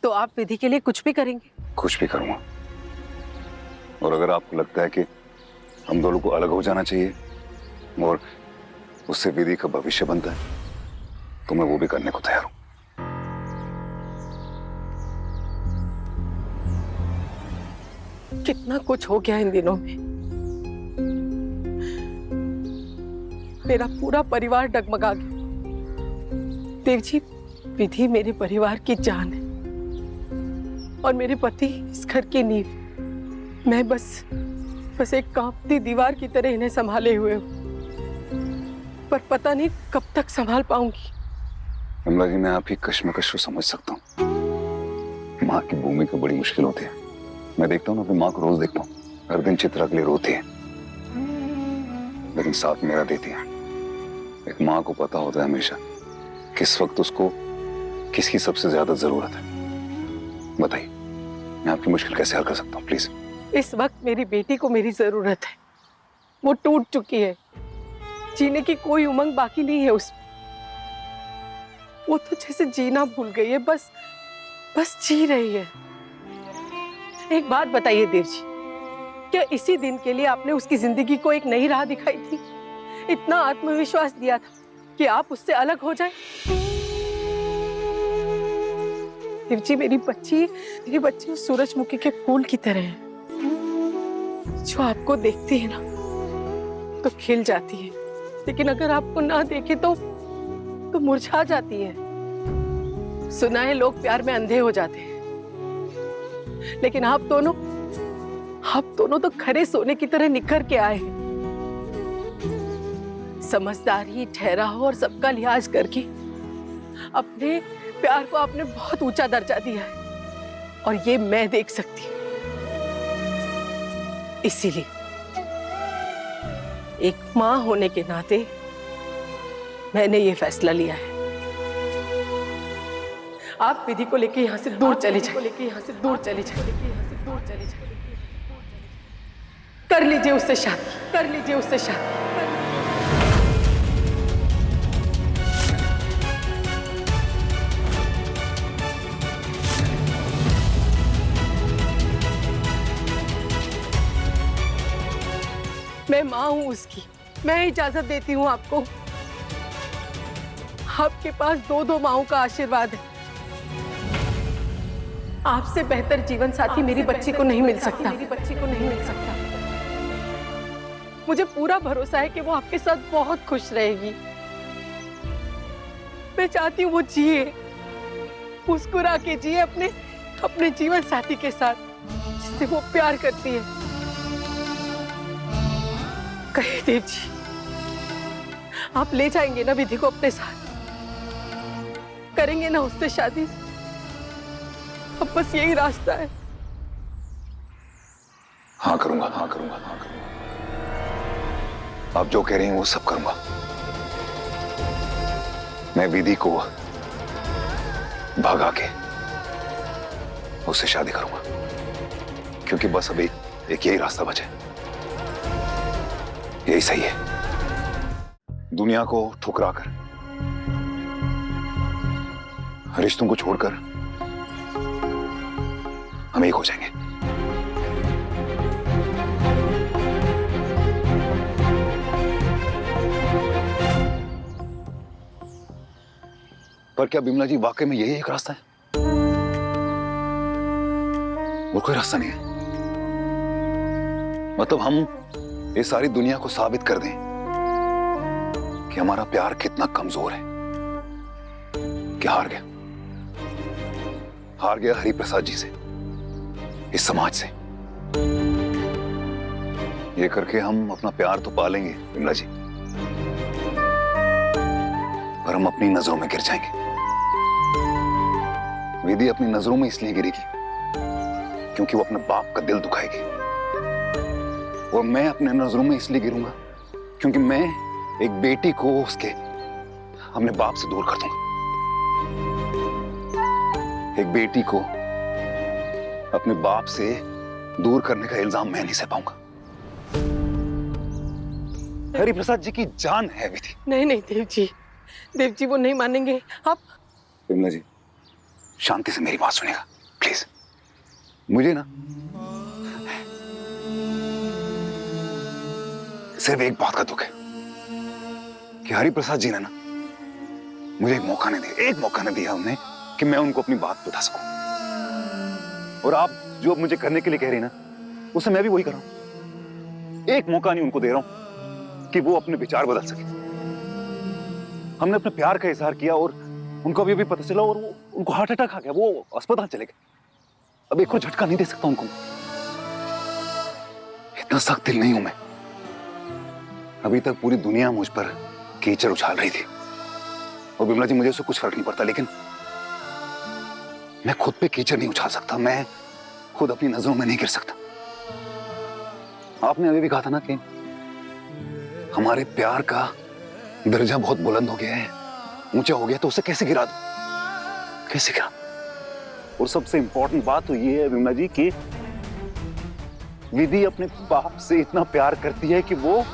तो आप विधि के लिए कुछ भी करेंगे? कुछ भी करूंगा। और अगर आपको लगता है कि हम दोनों को अलग हो जाना चाहिए और उससे विधि का भविष्य बनता है, तो मैं वो भी करने को तैयार हूं। कितना कुछ हो गया इन दिनों में। मेरा पूरा परिवार डगमगा गया। देव जी, विधि मेरे परिवार की जान है और मेरे पति इस घर की नींव। मैं बस एक कांपती दीवार की तरह इन्हें संभाले हुए हूँ, पर पता नहीं कब तक संभाल पाऊंगी। कमला जी, मैं आपकी कश्मकश को समझ सकता हूँ। माँ की भूमिका बड़ी मुश्किल होती है। मैं देखता हूँ, अपनी माँ को रोज देखता हूँ, हर दिन चित्रा के लिए रोती है, लेकिन साथ मेरा देती है। एक माँ को पता होता है हमेशा किस वक्त उसको किसकी सबसे ज्यादा जरूरत है। बताइए, मैं आपकी मुश्किल कैसे हल कर सकता हूँ, प्लीज। इस वक्त मेरी बेटी को मेरी जरूरत है। वो टूट चुकी है, जीने की कोई उमंग बाकी नहीं है उसमें। वो तो जैसे जीना भूल गई है, बस जी रही है। एक बात बताइए देव जी, क्या इसी दिन के लिए आपने उसकी जिंदगी को एक नई राह दिखाई थी? इतना आत्मविश्वास दिया था कि आप उससे अलग हो जाए? देव जी, मेरी बच्ची उस सूरजमुखी के फूल की तरह है, जो आपको देखती है ना तो खिल जाती है, लेकिन अगर आपको ना देखे तो मुरझा जाती है। सुना है लोग प्यार में अंधे हो जाते हैं, लेकिन आप दोनों तो खरे सोने की तरह निखर के आए हैं। समझदारी, ठहराव और सबका लिहाज करके अपने प्यार को आपने बहुत ऊंचा दर्जा दिया है, और ये मैं देख सकती हूँ। इसीलिए एक माँ होने के नाते मैंने ये फैसला लिया है, आप विधि को लेके यहाँ से दूर चले जाइए। कर लीजिए उससे शादी। मैं माँ हूँ उसकी, मैं इजाजत देती हूँ आपको। आपके पास दो माँओं का आशीर्वाद है। आपसे बेहतर जीवन साथी मेरी बच्ची को नहीं मिल सकता। मुझे पूरा भरोसा है कि वो आपके साथ बहुत खुश रहेगी। मैं चाहती हूँ वो जिए, मुस्कुरा के जिए अपने जीवन साथी के साथ, जिससे वो प्यार करती है। कहे देव जी, आप ले जाएंगे ना विधि को अपने साथ? करेंगे ना उससे शादी? अब बस यही रास्ता है। हाँ करूंगा। आप जो कह रही हैं वो सब करूंगा। मैं विधि को भगा के उससे शादी करूंगा, क्योंकि बस अभी एक यही रास्ता बचा है, यही सही है। दुनिया को ठुकरा कर, रिश्तों को छोड़कर हम एक हो जाएंगे। पर क्या बिमला जी, वाकई में यही एक रास्ता है? और कोई रास्ता नहीं है? मतलब हम इस सारी दुनिया को साबित कर दें कि हमारा प्यार कितना कमजोर है, कि हार गया हरिप्रसाद जी से, इस समाज से। ये करके हम अपना प्यार तो पा लेंगे बिमला जी, पर हम अपनी नजरों में गिर जाएंगे। विधि अपनी नजरों में इसलिए गिरेगी क्योंकि वो अपने बाप का दिल दुखाएगी, और मैं अपने नजरों में इसलिए गिरूंगा क्योंकि मैं एक बेटी को उसके अपने बाप से दूर कर दूंगा। एक बेटी को अपने बाप से दूर करने का इल्जाम मैं नहीं सह पाऊंगा। हरिप्रसाद जी की जान है विधि। नहीं देव जी वो नहीं मानेंगे। आप बिमला जी, शांति से मेरी बात सुनिएगा। मुझे ना सिर्फ एक बात का दुख है कि हरि प्रसाद जी ने ना मुझे एक मौका नहीं दिया उन्हें कि मैं उनको अपनी बात बता सकूं। और आप जो अब मुझे करने के लिए कह रही ना, उसे मैं भी वही कर रहा हूं। एक मौका नहीं उनको दे रहा हूं कि वो अपने विचार बदल सके। हमने अपने प्यार का इजहार किया और उनको अभी पता चला और वो उनको हार्ट अटैक आ गया, वो अस्पताल चले गए। अब एक को झटका नहीं दे सकता उनको। इतना सख्त दिल नहीं हूं मैं। अभी तक पूरी दुनिया मुझ पर कीचड़ उछाल रही थी और बिमला जी मुझे उससे कुछ फर्क नहीं पड़ता, लेकिन मैं खुद पे कीचड़ नहीं उछाल सकता। मैं खुद अपनी नजरों में नहीं गिर सकता। आपने अभी भी कहा था ना कि हमारे प्यार का दर्जा बहुत बुलंद हो गया है, ऊंचा हो गया, तो उसे कैसे गिरा दूं? कैसे गिरा? और सबसे इंपॉर्टेंट बात तो ये है विमला जी कि विधि अपने बाप से इतना प्यार करती है कि वो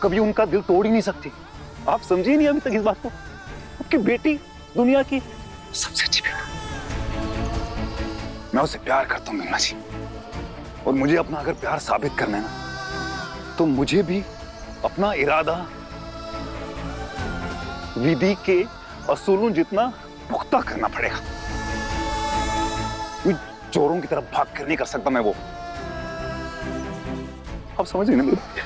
कभी उनका दिल तोड़ ही नहीं सकती। आप समझे नहीं अभी तक इस बात को। आपकी बेटी दुनिया की सबसे अच्छी बेटी। मैं उसे प्यार करता हूं विमला जी, और मुझे अपना अगर प्यार साबित करना है ना, तो मुझे भी अपना इरादा विधि के असूलों जितना पुख्ता करना पड़ेगा। चोरों की तरफ भाग कर नहीं कर सकता मैं वो। आप समझ रही ना मेरी बात?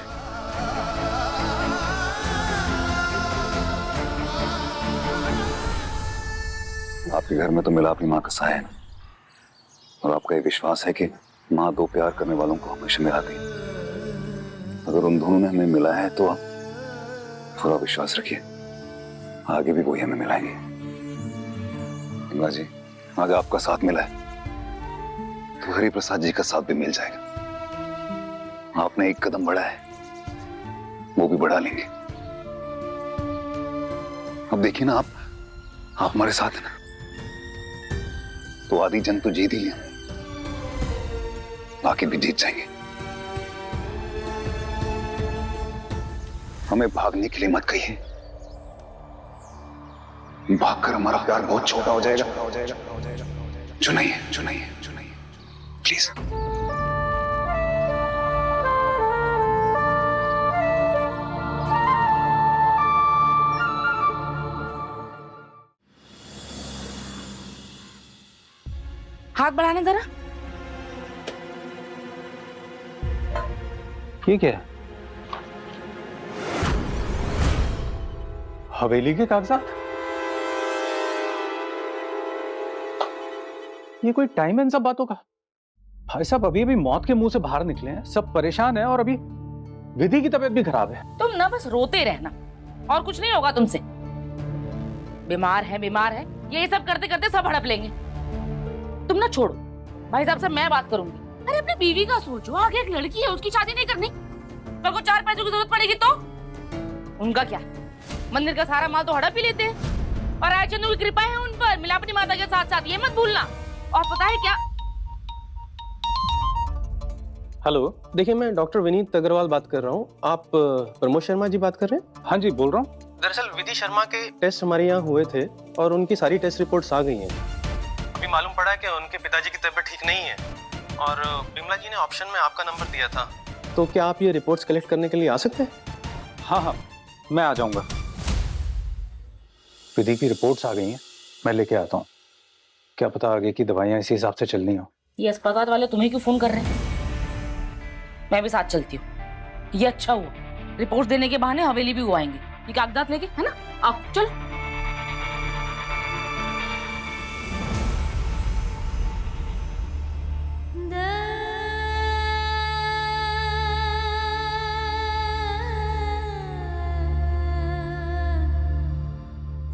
आपके घर में तो मिला अपनी माँ का साया है ना, और आपका ये विश्वास है कि माँ दो प्यार करने वालों को हमेशा मिलाती है। अगर उन दोनों ने हमें मिला है तो आप पूरा विश्वास रखिए, आगे भी वही हमें मिलाएंगे। बिमला जी, आज आपका साथ मिला है तो हरि प्रसाद जी का साथ भी मिल जाएगा। आपने एक कदम बढ़ा है, वो भी बढ़ा लेंगे। अब देखिए ना, आप हमारे साथ हैं ना, तो आधी जंग तो जीत ही लिया, बाकी भी जीत जाएंगे। हमें भागने के लिए मत कहिए, भागकर हमारा प्यार बहुत छोटा हो जाएगा। जो नहीं है प्लीज। हाथ बढ़ाने जरा। ये क्या है? हवेली के कागजात? ये कोई टाइम इन सब बातों का? भाई साहब अभी अभी मौत के मुंह से बाहर निकले हैं, सब परेशान हैं, और अभी विधि की तबीयत भी खराब है। तुम ना बस रोते रहना, और कुछ नहीं होगा तुमसे। बीमार है यही सब करते करते सब हड़प लेंगे। तुम ना छोड़ो, भाई साहब से मैं बात करूंगी। अरे अपनी बीवी का सोचो, आगे एक लड़की है, उसकी शादी नहीं करनी, कल को 4 पैसों की जरूरत पड़ेगी तो उनका क्या? मंदिर का सारा माल तो हड़प ही लेते हैं, और रायचंद्र की कृपा है उन पर, मिलापनी माता के साथ साथ, ये मत भूलना। और पता है क्या? हेलो, देखिए मैं डॉक्टर विनीत अग्रवाल बात कर रहा हूँ। आप प्रमोद शर्मा जी बात कर रहे हैं? हाँ जी, बोल रहा हूँ। दरअसल विधि शर्मा के टेस्ट हमारे यहाँ हुए थे और उनकी सारी टेस्ट रिपोर्ट्स आ गई हैं। अभी मालूम पड़ा है कि उनके पिताजी की तबीयत ठीक नहीं है, और बिमला जी ने ऑप्शन में आपका नंबर दिया था। तो क्या आप ये रिपोर्ट्स कलेक्ट करने के लिए आ सकते हैं? हाँ, मैं आ जाऊंगा। विधि की रिपोर्ट्स आ गई हैं, मैं लेके आता हूँ। क्या पता आगे की दवाइयाँ इसी हिसाब से चलनी हो। ये अस्पताल वाले तुम्हें क्यों फोन कर रहे हैं? मैं भी साथ चलती हूँ। ये अच्छा हुआ, रिपोर्ट देने के बहाने हवेली भी आएंगे, ये कागजात लेके, है ना? आओ चलो।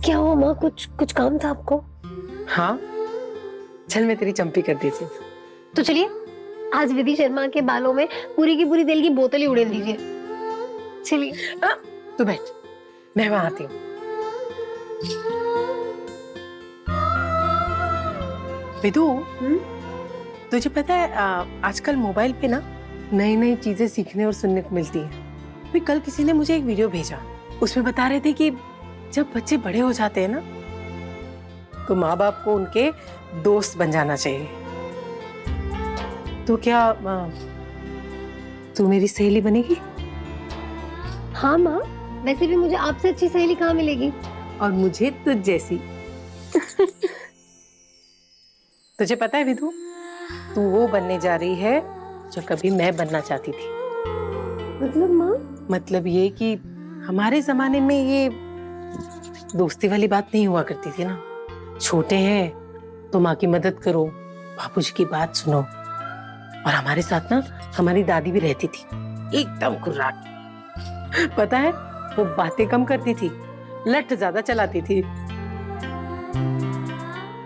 क्या हुआ माँ? कुछ काम था आपको? हाँ, चल मैं तेरी चंपी कर देती हूँ। तो चलिए, आज विधि शर्मा के बालों में पूरी की पूरी तेल की बोतल ही उड़ेल दीजिए। चलिए। तू बैठ, मैं वहां आती हूँ। विदु, तुझे पता है आजकल मोबाइल पे ना नई नई चीजें सीखने और सुनने को मिलती है। अभी कल किसी ने मुझे एक वीडियो भेजा, उसमें बता रहे थे कि जब बच्चे बड़े हो जाते हैं ना, तो माँ बाप को उनके दोस्त बन जाना चाहिए। तो क्या तू मेरी सहेली बनेगी? हाँ माँ, वैसे भी मुझे आपसे अच्छी सहेली कहाँ मिलेगी। और मुझे तुझ जैसी। तुझे पता है विधु, तू वो बनने जा रही है जो कभी मैं बनना चाहती थी। मतलब माँ? मतलब ये कि हमारे जमाने में ये दोस्ती वाली बात नहीं हुआ करती थी ना। छोटे हैं तो माँ की मदद करो, बापूजी की बात सुनो। और हमारे साथ ना हमारी दादी भी रहती थी, एकदम कुर्राट। पता है, वो बातें कम करती थी, लठ ज्यादा चलाती थी।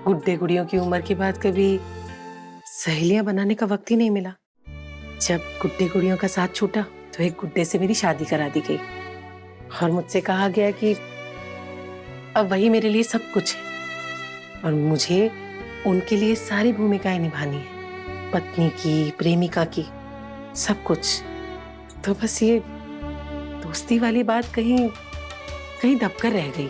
गुड्डे गुड़ियों की उम्र के बाद कभी सहेलियां बनाने का वक्त ही नहीं मिला। जब गुड्डे गुड़ियों का साथ छूटा तो एक गुड्डे से मेरी शादी करा दी गई और मुझसे कहा गया कि अब वही मेरे लिए सब कुछ है और मुझे उनके लिए सारी भूमिकाएं निभानी है, पत्नी की, प्रेमिका की, सब कुछ। तो बस ये दोस्ती वाली बात कहीं कहीं दबकर रह गई।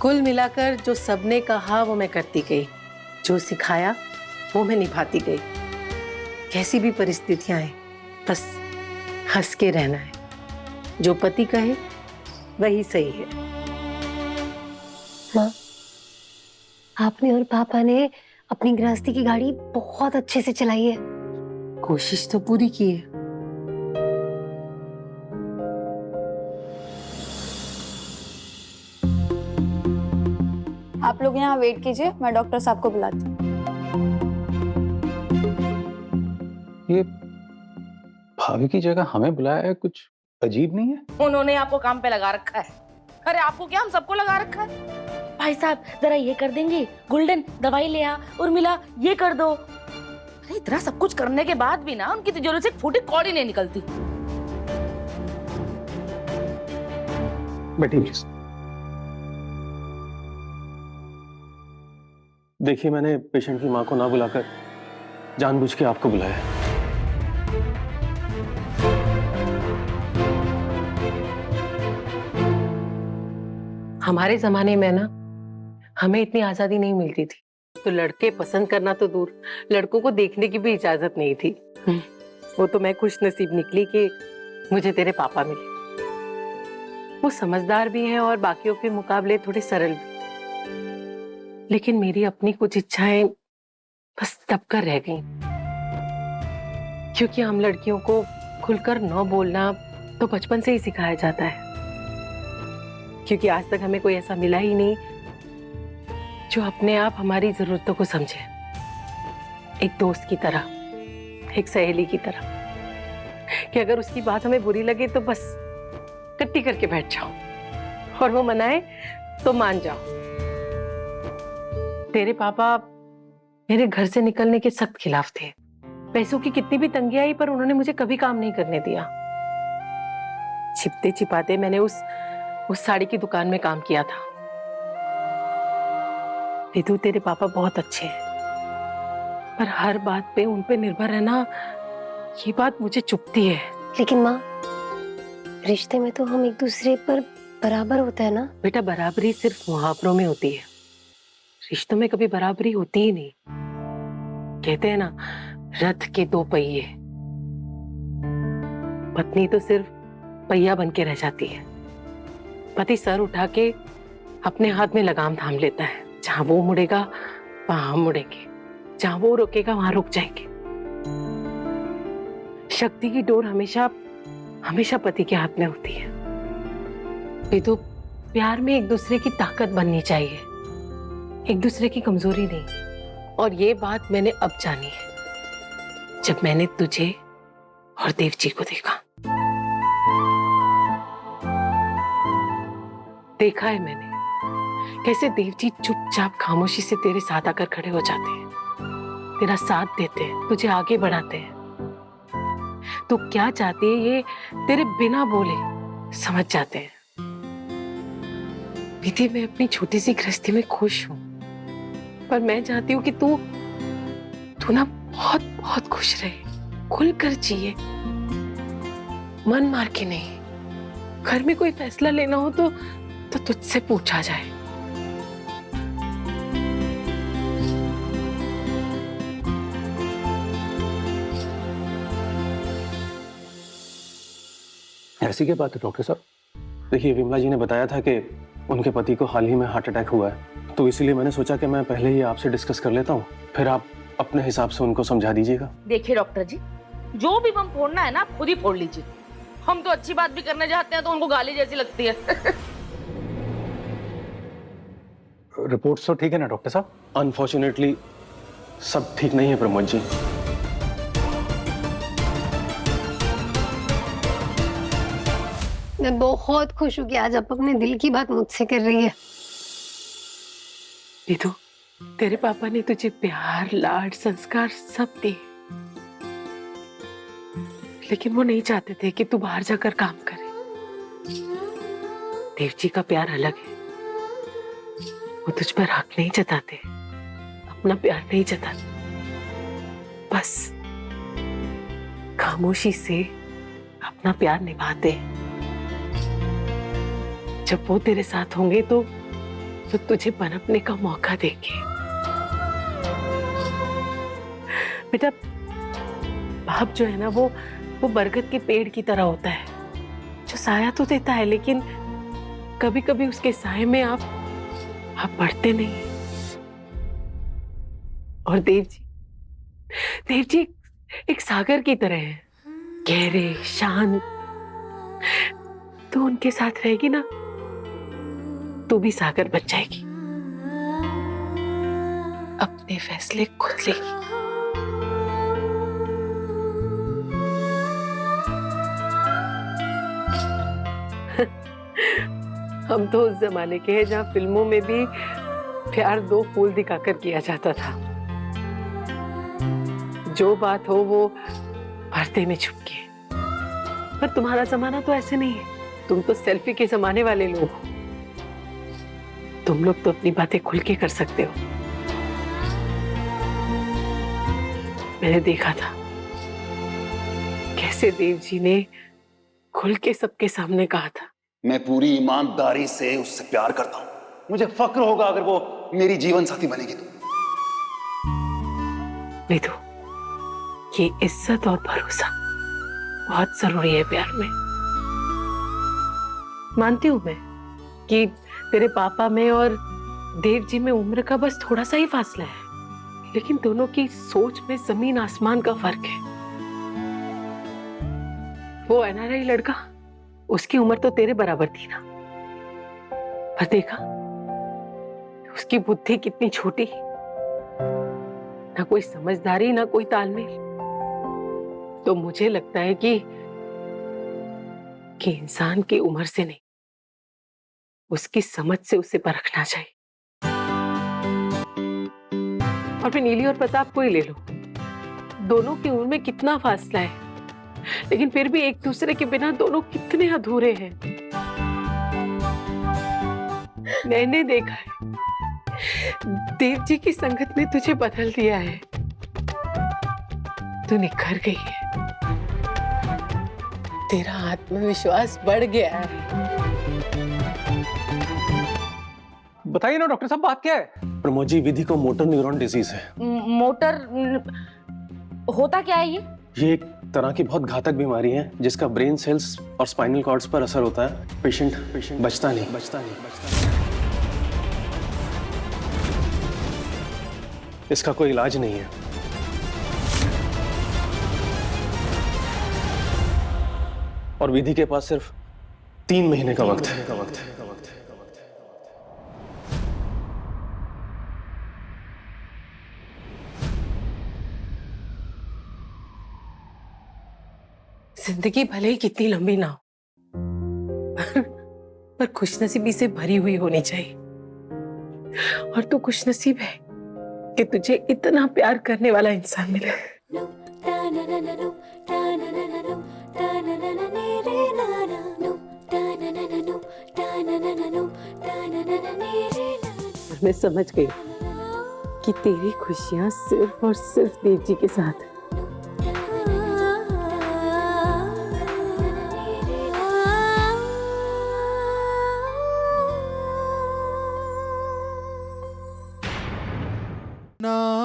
कुल मिलाकर जो सबने कहा वो मैं करती गई, जो सिखाया वो मैं निभाती गई। कैसी भी परिस्थितियां आए बस हंस के रहना है। जो पति कहे वही सही है। माँ, आपने और पापा ने अपनी गृहस्थी की गाड़ी बहुत अच्छे से चलाई है। कोशिश तो पूरी की है। आप लोग यहाँ वेट कीजिए, मैं डॉक्टर साहब को बुलाती हूँ। ये भाभी की जगह हमें बुलाया है, कुछ अजीब नहीं है? उन्होंने आपको काम पे लगा रखा है। अरे आपको क्या, हम सबको लगा रखा है। भाई साहब जरा ये कर देंगे, गोल्डन दवाई ले आ, उर्मिला ये कर दो। अरे इतना सब कुछ करने के बाद भी ना उनकी तिजोरी से फूटी कौड़ी नहीं निकलती। बैठिए प्लीज। देखिए, मैंने पेशेंट की माँ को ना बुलाकर जानबूझ के आपको बुलाया है। हमारे जमाने में ना हमें इतनी आजादी नहीं मिलती थी, तो लड़के पसंद करना तो दूर, लड़कों को देखने की भी इजाजत नहीं थी। वो तो मैं खुश नसीब निकली कि मुझे तेरे पापा मिले। वो समझदार भी हैं और बाकियों के मुकाबले थोड़े सरल भी। लेकिन मेरी अपनी कुछ इच्छाएं बस दबकर रह गईं, क्योंकि हम लड़कियों को खुलकर न बोलना तो बचपन से ही सिखाया जाता है। क्योंकि आज तक हमें कोई ऐसा मिला ही नहीं जो अपने आप हमारी जरूरतों को समझे, एक दोस्त की तरह, एक सहेली की तरह, कि अगर उसकी बात हमें बुरी लगे तो बस कट्टी करके बैठ जाओ और वो मनाए तो मान जाओ। तेरे पापा मेरे घर से निकलने के सख्त खिलाफ थे। पैसों की कितनी भी तंगी आई पर उन्होंने मुझे कभी काम नहीं करने दिया। छिपते छिपाते मैंने उस साड़ी की दुकान में काम किया था। विधु, तेरे पापा बहुत अच्छे हैं, पर हर बात पे उन पे निर्भर रहना, ये बात मुझे चुभती है। लेकिन माँ, रिश्ते में तो हम एक दूसरे पर बराबर होता है ना। बेटा, बराबरी सिर्फ मुहावरों में होती है, रिश्तों में कभी बराबरी होती ही नहीं। कहते हैं ना, रथ के दो पहिए, पत्नी तो सिर्फ पहिया बन के रह जाती है। पति सर उठा के अपने हाथ में लगाम थाम लेता है, जहां वो मुड़ेगा वहां हम मुड़ेंगे, जहां वो रुकेगा वहां रुक जाएंगे। शक्ति की डोर हमेशा हमेशा पति के हाथ में होती है। ये तो प्यार में एक दूसरे की ताकत बननी चाहिए, एक दूसरे की कमजोरी नहीं। और ये बात मैंने अब जानी है जब मैंने तुझे और देव जी को देखा है मैंने कैसे देव जी चुपचाप खामोशी से तेरे साथ आकर खड़े हो जाते हैं, तेरा साथ देते हैं, तुझे आगे बढ़ाते हैं। तू क्या चाहती है ये तेरे बिना बोले समझ जाते हैं। विधि, मैं अपनी छोटी सी गृहस्थी में खुश हूं, पर मैं चाहती हूँ कि तू ना बहुत बहुत खुश रहे, खुलकर जिए, मन मार के नहीं। घर में कोई फैसला लेना हो तो तुझसे पूछा जाए। ऐसी क्या बात है डॉक्टर साहब? देखिए, विमला जी ने बताया था कि उनके पति को हाल ही में हार्ट अटैक हुआ है, तो इसीलिए मैंने सोचा कि मैं पहले ही आपसे डिस्कस कर लेता हूँ, फिर आप अपने हिसाब से उनको समझा दीजिएगा। देखिए डॉक्टर जी, जो भी बम फोड़ना है ना आप खुद ही फोड़ लीजिए। हम तो अच्छी बात भी करने जाते हैं तो उनको गाली जैसी लगती है। रिपोर्ट्स तो ठीक है ना डॉक्टर साहब? अनफॉर्चुनेटली सब ठीक नहीं है प्रमोद जी। मैं बहुत खुश हूँ कि आज आप अपने दिल की बात मुझसे कर रही है। नीतू, तेरे पापा ने तुझे प्यार, लाड, संस्कार सब दिए, लेकिन वो नहीं चाहते थे कि तू बाहर जाकर काम करे। देव जी का प्यार अलग है, वो तुझ पर हक नहीं जताते, अपना प्यार नहीं जताते, बस खामोशी से अपना प्यार निभाते। जब वो तेरे साथ होंगे तो तुझे पनपने का मौका देंगे। बेटा, बाप जो है ना वो बरगद के पेड़ की तरह होता है, जो साया तो देता है, लेकिन कभी कभी उसके साये में आप बढ़ते नहीं। और देव जी एक सागर की तरह है, गहरे, शांत। तो उनके साथ रहेगी ना, तू भी सागर बन जाएगी, अपने फैसले खुद लेगी। हम तो उस जमाने के हैं जहां फिल्मों में भी प्यार 2 फूल दिखाकर किया जाता था। जो बात हो वो पर्दे में छुप के। पर तुम्हारा जमाना तो ऐसे नहीं है, तुम तो सेल्फी के जमाने वाले लोग हो। तुम लोग तो अपनी बातें खुल के कर सकते हो। मैंने देखा था कैसे देव जी ने खुल के सबके सामने कहा था, मैं पूरी ईमानदारी से उससे प्यार करता हूं, मुझे फक्र होगा अगर वो मेरी जीवन साथी बनेगी तो। नीतू, ये इज्जत और भरोसा बहुत जरूरी है प्यार में। मानती हूं मैं कि तेरे पापा में और देव जी में उम्र का बस थोड़ा सा ही फासला है, लेकिन दोनों की सोच में जमीन आसमान का फर्क है। वो एनआरआई लड़का, उसकी उम्र तो तेरे बराबर थी ना, पर देखा उसकी बुद्धि कितनी छोटी, ना कोई समझदारी ना कोई तालमेल। तो मुझे लगता है कि इंसान की उम्र से नहीं, उसकी समझ से उसे परखना चाहिए। और फिर नीली और प्रताप को ही ले लो, दोनों की उम्र में कितना फासला है, लेकिन फिर भी एक दूसरे के बिना दोनों कितने अधूरे हैं। मैंने देखा है, देव जी की संगत ने तुझे बदल दिया है, तू निखर गई है, तेरा आत्मविश्वास बढ़ गया है। बताइए ना डॉक्टर साहब, बात क्या है? प्रमोद जी, विधि को मोटर न्यूरॉन डिजीज है। मोटर होता क्या है ये एक तरह की बहुत घातक बीमारी है जिसका ब्रेन सेल्स और स्पाइनल कॉर्ड्स पर असर होता है। पेशेंट बचता नहीं। इसका कोई इलाज नहीं है। और विधि के पास सिर्फ 3 महीने का वक्त है। जिंदगी भले ही कितनी लंबी ना हो, पर खुशनसीबी से भरी हुई होनी चाहिए। और तू खुशनसीब है कि तुझे इतना प्यार करने वाला इंसान मिला। मैं समझ गई कि तेरी खुशियां सिर्फ और सिर्फ देव जी के साथ है। ना